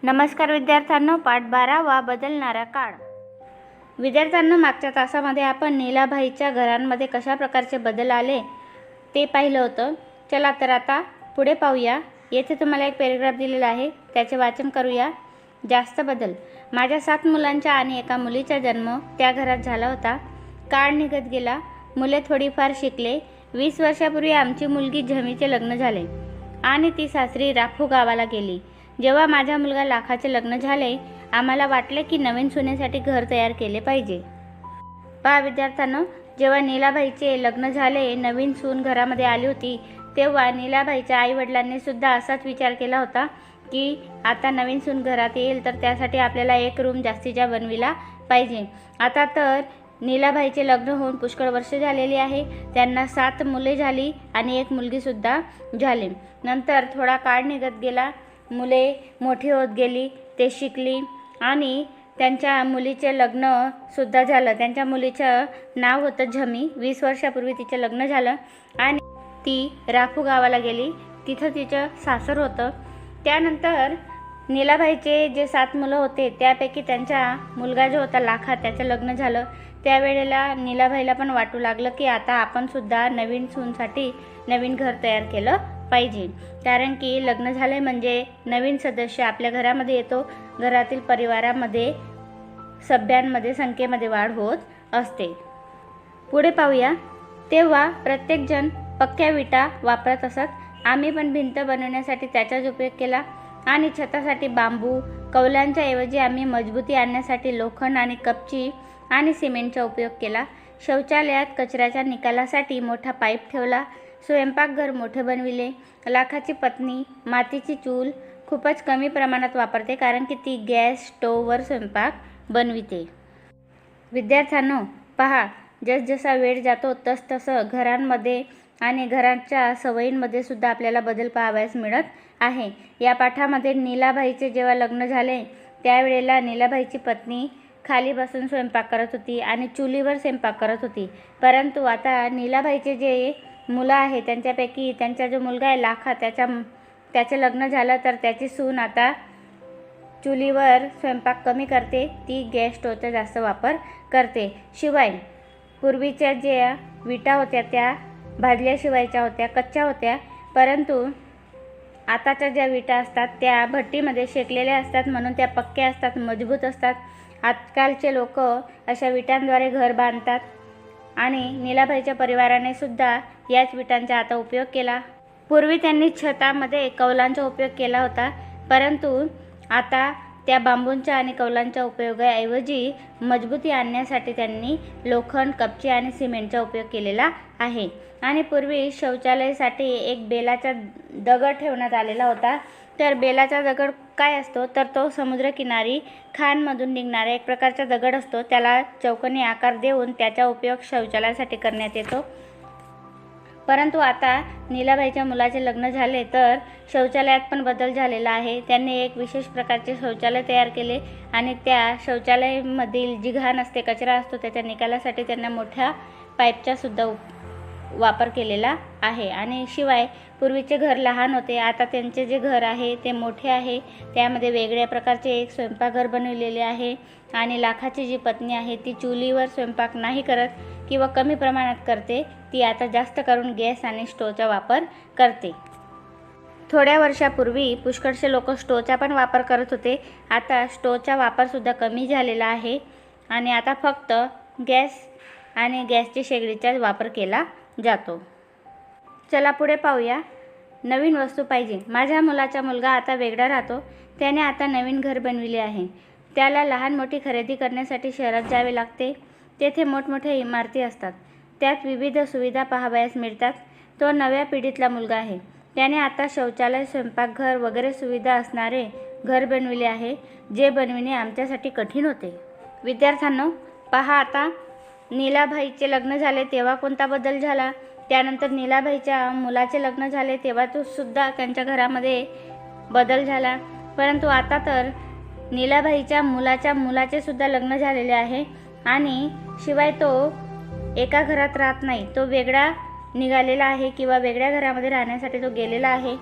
नमस्कार विद्यार्थ्यांनो, पाठ 12 वा बदलणारा काळ. विद्यार्थ्यांनो, मागच्या तासामध्ये आपण नीलाबाईच्या घरांमध्ये कशा प्रकारचे बदल आले ते पाहिलं होतं. चला तर आता पुढे पाहूया. येथे तुम्हाला एक पॅराग्राफ दिलेला आहे, त्याचे वाचन करूया. जास्त बदल. माझ्या 7 मुलांच्या आणि एका मुलीचा जन्म त्या घरात झाला होता. काळ निघत गेला, मुले थोडीफार शिकले. 20 वर्षापूर्वी आमची मुलगी झमीचे लग्न झाले आणि ती सासरी राफू गावाला गेली. जेव्हा माझा मुलगा लाखाचे लग्न झाले, आम्हाला वाटले की नवीन सुनेसाठी घर तयार केले पाहिजे. पहा विद्यार्थ्यांनो, जेव्हा नीलाबाईचे लग्न झाले, नवीन सून घरामध्ये आली होती, तेव्हा नीलाबाईच्या आईवडिलांनी सुद्धा असाच विचार केला होता की आता नवीन सून घरात येईल तर त्यासाठी आपल्याला एक रूम जास्तीचा बनविला पाहिजे. आता तर नीलाबाईचे लग्न होऊन पुष्कळ वर्ष झालेली आहे. त्यांना 7 मुले झाली आणि एक मुलगीसुद्धा झाली. नंतर थोडा काळ निघत गेला, मुले मोठी होत गेली, ते शिकली आणि त्यांच्या मुलीचे लग्नसुद्धा झालं. त्यांच्या मुलीचं नाव होतं झमी. 20 वर्षापूर्वी तिचं लग्न झालं आणि ती राफू गावाला गेली. तिथं तिचं सासर होतं. त्यानंतर नीलाबाईचे जे 7 मुलं होते त्यापैकी त्यांचा मुलगा जो होता लाखा, त्याचं लग्न झालं. त्यावेळेला नीलाबाईला पण वाटू लागलं की आता आपण सुद्धा नवीन सूनसाठी नवीन घर तयार केलं पाहिजे. कारण की लग्न झाले म्हणजे नवीन सदस्य आपल्या घरामध्ये येतो. घरातील परिवारामध्ये सभ्यांमध्ये संख्येमध्ये वाढ होत असते. पुढे पाहूया. तेव्हा प्रत्येकजण पक्क्या विटा वापरत असत. आम्ही पण भिंत बनवण्यासाठी त्याचाच उपयोग केला आणि छतासाठी बांबू, कौलांच्या ऐवजी आम्ही मजबूती आणण्यासाठी लोखंड आणि कपची आणि सिमेंटचा उपयोग केला. शौचालयात कचऱ्याच्या निकालासाठी मोठा पाईप ठेवला. स्वयंपाकघर मोठे बनविले. लाखाची पत्नी मातीची चूल खूपच कमी प्रमाणात वापरते, कारण की ती गॅस स्टोववर स्वयंपाक बनविते. विद्यार्थ्यांनो, पहा, जसजसा वेळ जातो तसतसं घरांमध्ये आणि घरांच्या सवयींमध्ये सुद्धा आपल्याला बदल पाहावयास मिळत आहे. या पाठामध्ये नीलाबाईचे जेव्हा लग्न झाले त्यावेळेला नीलाबाईची पत्नी खाली बसून स्वयंपाक करत होती आणि चुलीवर स्वयंपाक करत होती. परंतु आता नीलाबाईचे जे मुलं आहे त्यांच्यापैकी त्यांचा जो मुलगा आहे लाखा, त्याचं लग्न झालं तर त्याची सून आता चुलीवर स्वयंपाक कमी करते, ती गॅस स्टोवचा जास्त वापर करते. शिवाय पूर्वीच्या ज्या विटा होत्या त्या भाजल्याशिवायच्या होत्या, कच्च्या होत्या. परंतु आताच्या ज्या विटा असतात त्या भट्टीमध्ये शेकलेल्या असतात, म्हणून त्या पक्क्या असतात, मजबूत असतात. आजकालचे लोक अशा विटांद्वारे घर बांधतात आणि नीलाबाईच्या परिवाराने सुद्धा याच विटांचा आता उपयोग केला. पूर्वी त्यांनी छतामध्ये कौलांचा उपयोग केला होता, परंतु आता त्या बांबूंच्या आणि कौलांच्या उपयोगाऐवजी मजबूती आणण्यासाठी त्यांनी लोखंड, कपची आणि सिमेंटचा उपयोग केलेला आहे. आणि पूर्वी शौचालयासाठी एक बेलाचा दगड ठेवण्यात आलेला होता. तर बेलाचा दगड काय असतो तर तो समुद्रकिनारी खाणमधून निघणारा एक प्रकारचा दगड असतो. त्याला चौकोनी आकार देऊन त्याचा उपयोग शौचालयासाठी करण्यात येतो. परंतु आता नीलाबाईच्या मुलाचे लग्न झाले तर शौचालयात पण बदल झालेला आहे. त्यांनी एक विशेष प्रकारचे शौचालय तयार केले आणि त्या शौचालयामधील जी घाण असते, कचरा असतो, त्याच्या निकालासाठी त्यांना मोठ्या पाईपचा सुद्धा वापर केलेला आहे. आणि शिवाय पूर्वीचे घर लहान होते, आता त्यांचे जे घर आहे ते मोठे आहे. त्यामध्ये वेगळ्या प्रकारचे एक स्वयंपाकघर बनविलेले आहे. आणि लाखाची जी पत्नी आहे ती चुलीवर स्वयंपाक नाही करत किंवा कमी प्रमाणात करते, ती आता जास्त करून गॅस आणि स्टोवचा वापर करते. थोड्या वर्षापूर्वी पुष्कळसे लोक स्टोवचा पण वापर करत होते. आता स्टोवचा वापरसुद्धा कमी झालेला आहे आणि आता फक्त गॅस आणि गॅसची शेगडीचाच वापर केला जातो. चला पुढे पाहूया. नवीन वस्तू पाहिजे. माझ्या मुलाचा मुलगा आता वेगळा राहतो. त्याने आता नवीन घर बनविले आहे. त्याला लहान मोठी खरेदी करण्यासाठी शहरात जावे लागते. तेथे मोठमोठ्या इमारती असतात, त्यात विविध सुविधा पाहावयास मिळतात. तो नव्या पिढीतला मुलगा आहे. त्याने आता शौचालय, स्वयंपाकघर वगैरे सुविधा असणारे घर बनविले आहे, जे बनविणे आमच्यासाठी कठीण होते. विद्यार्थ्यांनो, पहा, आता नीलाबाईचे लग्न झाले तेव्हा कोणता बदल झाला, त्यानंतर नीलाबाईच्या मुलाचे लग्न झाले तेव्हा तो सुद्धा त्यांच्या घरामध्ये बदल झाला. परंतु आता तर नीलाबाईच्या मुलाचे सुद्धा लग्न झालेले आहे आणि शिवाय तो एका घरात राहत नाही, तो वेगळा निघालेला आहे किंवा वेगळ्या घरामध्ये राहण्यासाठी तो गेलेला आहे.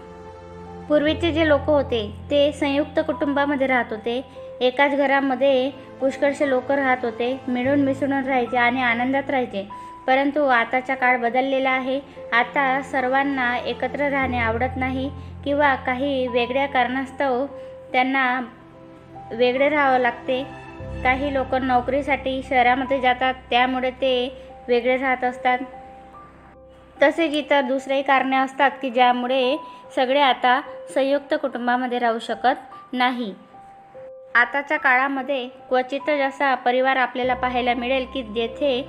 पूर्वीचे जे लोक होते ते संयुक्त कुटुंबामध्ये राहत होते. एकाच घरामध्ये पुष्कळसे लोक राहत होते, मिळून मिसळून राहायचे आणि आनंदात राहायचे. परंतु आताचा काळ बदललेला आहे. आता सर्वांना एकत्र राहणे आवडत नाही किंवा काही वेगळ्या कारणास्तव त्यांना वेगळे राहावं लागते. काही लोक नोकरीसाठी शहरामध्ये जातात, त्यामुळे ते वेगळे राहत असतात. तसेच इतर दुसरेही कारणे असतात की ज्यामुळे सगळे आता संयुक्त कुटुंबामध्ये राहू शकत नाही. आताच्या काळामध्ये क्वचितच असा परिवार आपल्याला पाहायला मिळेल की जेथे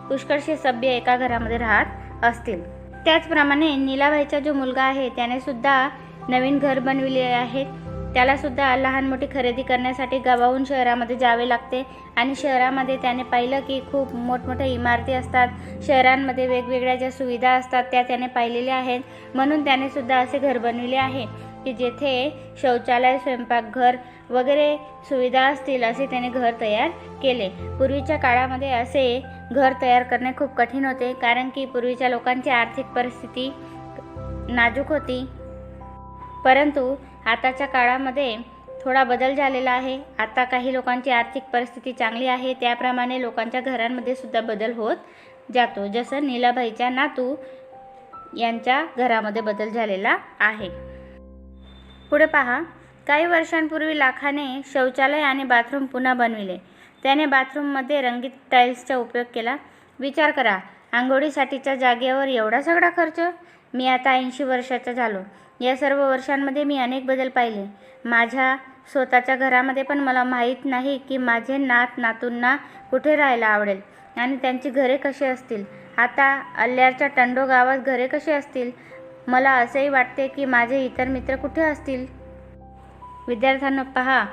पुष्कळशे सभ्य एका घरामध्ये राहत असतील. त्याचप्रमाणे नीलाबाईचा जो मुलगा आहे त्याने सुद्धा नवीन घर बनविले आहे. त्याला सुद्धा लहान मोठी खरेदी करण्यासाठी गावाहून शहरामध्ये जावे लागते आणि शहरामध्ये त्याने पाहिलं की खूप मोठमोठ्या इमारती असतात. शहरांमध्ये वेगवेगळ्या ज्या सुविधा असतात त्या त्याने पाहिलेल्या आहेत. म्हणून त्याने सुद्धा असे घर बनविले आहे की जेथे शौचालय, स्वयंपाकघर वगैरे सुविधा असतील असे त्याने घर तयार केले. पूर्वीच्या काळामध्ये असे घर तयार करणे खूप कठीण होते, कारण की पूर्वीच्या लोकांची आर्थिक परिस्थिती नाजूक होती. परंतु आताच्या काळामध्ये थोडा बदल झालेला आहे. आता काही लोकांची आर्थिक परिस्थिती चांगली आहे, त्याप्रमाणे लोकांच्या घरांमध्ये सुद्धा बदल होत जातो. जसं नीलाबाईच्या नातू यांच्या घरामध्ये बदल झालेला आहे. पुढे पहा, काही वर्षांपूर्वी लाखाने शौचालय आणि बाथरूम पुन्हा बनविले. त्याने बाथरूममध्ये रंगीत टाईल्सचा उपयोग केला. विचार करा, आंघोळीसाठीच्या जागेवर एवढा सगळा खर्च. मी आता 80 वर्षाचा झालो. या सर्व वर्षांमध्ये मी अनेक बदल पाहिले. माझ्या स्वतःच्या घरामध्ये पण मला माहीत नाही की माझे नातूंना कुठे राहायला आवडेल आणि त्यांची घरे कशी असतील. आता अल्ल्यारच्या टंडो गावात घरे कशी असतील. मला असेही वाटते की माझे इतर मित्र कुठे असतील. विद्यार्थ्यांना पहा,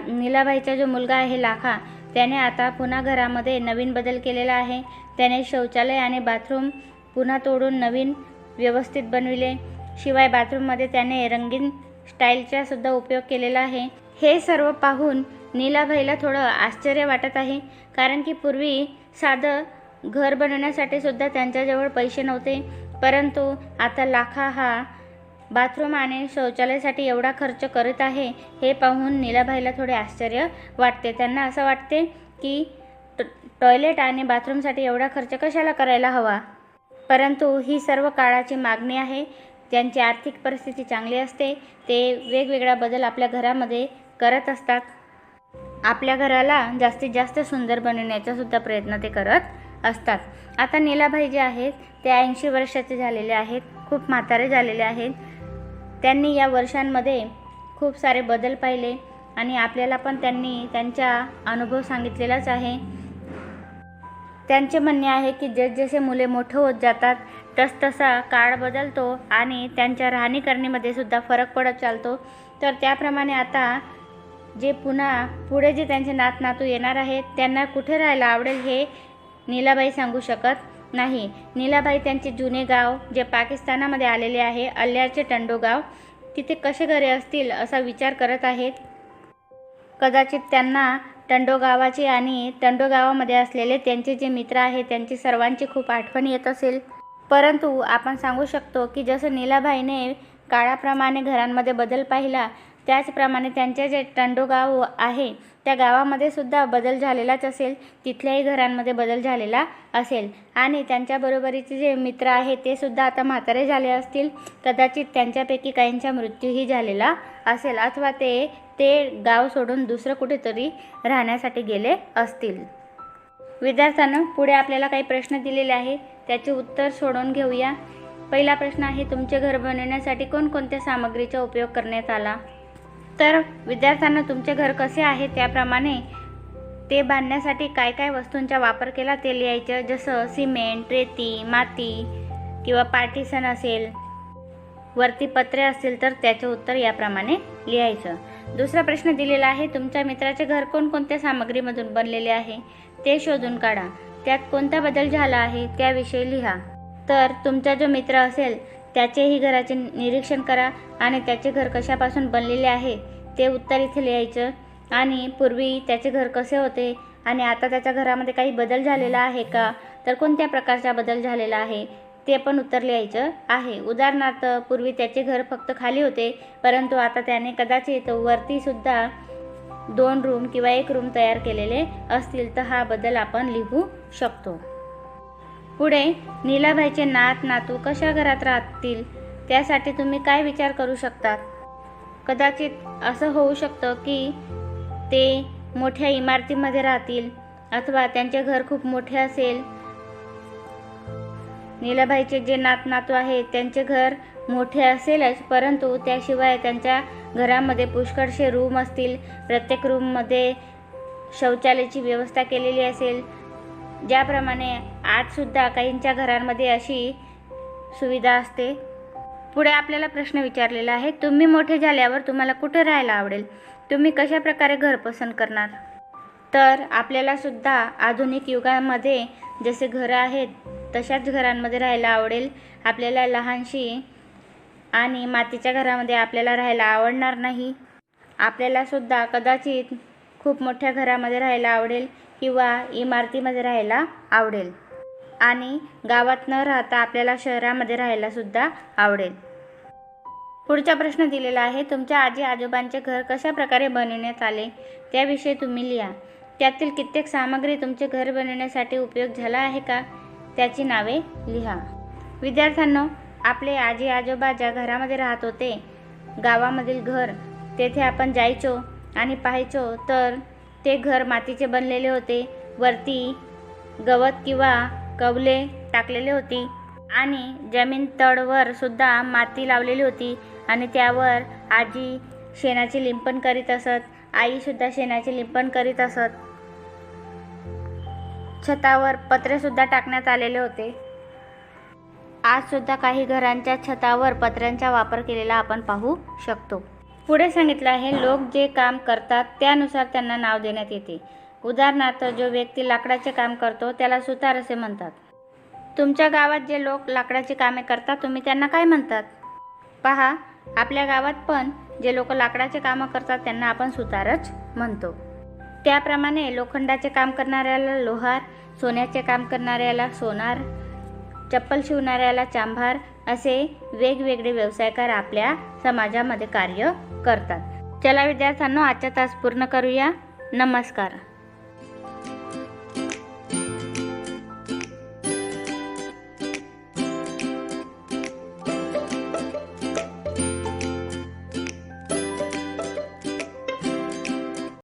नीलाबाईचा जो मुलगा आहे लाखा, त्याने आता पुन्हा घरामध्ये नवीन बदल केलेला आहे. त्याने शौचालय आणि बाथरूम पुन्हा तोडून नवीन व्यवस्थित बनविले. शिवाय बाथरूममध्ये त्याने रंगीन स्टाईलचा सुद्धा उपयोग केलेला आहे. हे सर्व पाहून नीलाबाईला थोडं आश्चर्य वाटत आहे, कारण की पूर्वी साधं घर बनवण्यासाठी सुद्धा त्यांच्याजवळ पैसे नव्हते. परंतु आता लाखा हा बाथरूम आणि शौचालयासाठी एवढा खर्च करत आहे. हे पाहून नीलाबाईला थोडे आश्चर्य वाटते. त्यांना असं वाटते की टॉयलेट आणि बाथरूमसाठी एवढा खर्च कशाला करायला हवा. परंतु ही सर्व काळाची मागणी आहे. ज्यांची आर्थिक परिस्थिती चांगली असते ते वेगवेगळा बदल आपल्या घरामध्ये करत असतात. आपल्या घराला जास्तीत जास्त सुंदर बनवण्याचा सुद्धा प्रयत्न ते करत असतात. आता नीलाबाई जे आहेत ते 80 वर्षाचे झालेले आहेत, खूप म्हातारे झालेले आहेत. त्यांनी या वर्षांमध्ये खूप सारे बदल पाहिले आणि आपल्याला पण त्यांनी त्यांचा अनुभव सांगितलेलाच आहे. त्यांचे म्हणणे आहे की जसजसे मुले मोठे होत जातात तसतसा काळ बदलतो आणि त्यांच्या राहणीकरणीमध्ये सुद्धा फरक पडत चालतो. तर त्याप्रमाणे आता जे पुढे जे त्यांचे नातू येणार आहेत त्यांना कुठे राहायला आवडेल हे नीलाबाई सांगू शकत नाही. नीलाबाई त्यांचे जुने गाव जे पाकिस्तानामध्ये आलेले आहे, अल्ल्यारचे टंडो गाव, तिथे कसे घरे असतील असा विचार करत आहेत. कदाचित त्यांना टंडो गावाचे आणि टंडो गावामध्ये असलेले त्यांचे जे मित्र आहेत त्यांची सर्वांची खूप आठवण येत असेल. परंतु आपण सांगू शकतो की जसं नीलाबाईने काळाप्रमाणे घरांमध्ये बदल पाहिला, त्याचप्रमाणे त्यांचे जे टंडो गाव आहे त्या गावामध्ये सुद्धा बदल झालेलाच असेल. तिथल्याही घरांमध्ये बदल झालेला असेल आणि त्यांच्याबरोबरीचे जे मित्र आहेत ते सुद्धा आता म्हातारे झाले असतील. कदाचित त्यांच्यापैकी काहींचा मृत्यूही झालेला असेल अथवा ते गाव सोडून दुसरं कुठेतरी राहण्यासाठी गेले असतील. विद्यार्थ्यांनो, पुढे आपल्याला काही प्रश्न दिलेले आहे, त्याचे उत्तर सोडवून घेऊया. पहिला प्रश्न आहे, तुमचे घर बनवण्यासाठी कोणकोणत्या सामग्रीचा उपयोग करण्यात आला. तर विद्यार्थ्यांना तुमचे घर कसे आहे त्याप्रमाणे ते बांधण्यासाठी काय काय वस्तूंचा वापर केला ते लिहायचं. जसं सिमेंट, रेती, माती किंवा पार्टिशन असेल, वरती पत्रे असतील तर त्याचे उत्तर याप्रमाणे लिहायचं. दुसरा प्रश्न दिलेला आहे, तुमच्या मित्राचे घर कोणकोणत्या सामग्रीमधून बनलेले आहे ते शोधून काढा. त्यात कोणता बदल झाला आहे त्याविषयी लिहा. तर तुमचा जो मित्र असेल त्याचेही घराचे निरीक्षण करा आणि त्याचे घर कशापासून बनलेले आहे ते उत्तर इथे लिहायचं. आणि पूर्वी त्याचे घर कसे होते आणि आता त्याच्या घरामध्ये काही बदल झालेला आहे का, तर कोणत्या प्रकारचा बदल झालेला आहे ते पण उत्तर लिहायचं आहे. उदाहरणार्थ पूर्वी त्याचे घर फक्त खाली होते, परंतु आता त्याने कदाचित वरती सुद्धा 2 रूम किंवा 1 रूम तयार केलेले असतील, तर हा बदल आपण लिहू शकतो. पुढे नीलाबाईचे नात नातू कशा घरात राहतील त्यासाठी तुम्ही काय विचार करू शकता? कदाचित असं होऊ शकतं की ते मोठ्या इमारतीमध्ये राहतील अथवा त्यांचे घर खूप मोठे असेल. नीलाबाईचे जे नात नातू आहेत त्यांचे घर मोठे असेलच, परंतु त्याशिवाय त्यांच्या घरामध्ये पुष्कळशे रूम असतील. प्रत्येक रूममध्ये शौचालयाची व्यवस्था केलेली असेल. ज्याप्रमाणे आजसुद्धा काहींच्या घरांमध्ये अशी सुविधा असते. पुढे आपल्याला प्रश्न विचारलेला आहे, तुम्ही मोठे झाल्यावर तुम्हाला कुठे राहायला आवडेल? तुम्ही कशा प्रकारे घर पसंत करणार? तर आपल्याला सुद्धा आधुनिक युगामध्ये जसे घरं आहेत तशाच घरांमध्ये राहायला आवडेल. आपल्याला लहानशी आणि मातीच्या घरामध्ये आपल्याला राहायला आवडणार नाही. आपल्याला सुद्धा कदाचित खूप मोठ्या घरामध्ये राहायला आवडेल किंवा इमारतीमध्ये राहायला आवडेल. आणि गावात न राहता आपल्याला शहरामध्ये राहायला सुद्धा आवडेल. पुढचा प्रश्न दिलेला आहे, तुमच्या आजी आजोबांचे घर कशा प्रकारे बनवण्यात आले त्याविषयी तुम्ही लिहा. त्यातील कित्येक सामग्री तुमचे घर बनवण्यासाठी उपयोग झाला आहे का त्याची नावे लिहा. विद्यार्थ्यांनो, आपले आजी आजोबा ज्या घरामध्ये राहत होते, गावामधील घर, तेथे आपण जायचो आणि पाहायचो तर ते घर मातीचे बनलेले होते. वरती गवत किंवा कवले टाकलेले होती आणि जमीन तळवर सुद्धा माती लावलेली होती आणि त्यावर आजी शेणाचे लिंपण करीत असत. आईसुद्धा शेणाचे लिंपण करीत असत. छतावर पत्रे सुद्धा टाकण्यात आलेले होते. आज सुद्धा काही घरांच्या छतावर पत्र्यांचा वापर केलेला आपण पाहू शकतो. पुढे सांगितलं आहे, लोक जे काम करतात त्यानुसार त्यांना नाव देण्यात येते. उदाहरणार्थ, जो व्यक्ती लाकडाचे काम करतो त्याला सुतार असे म्हणतात. तुमच्या गावात जे लोक लाकडाची कामे करतात तुम्ही त्यांना काय म्हणतात? पहा, आपल्या गावात पण जे लोक लाकडाचे कामं करतात त्यांना आपण सुतारच म्हणतो. त्याप्रमाणे लोखंडाचे काम करणाऱ्याला लोहार, सोन्याचे काम करणाऱ्याला सोनार, चप्पल शिवणाऱ्याला चांभार असे वेगवेगळे व्यवसायकार आपल्या समाजामध्ये कार्य करतात. चला विद्यार्थ्यांनो, आजचा तास पूर्ण करूया. नमस्कार.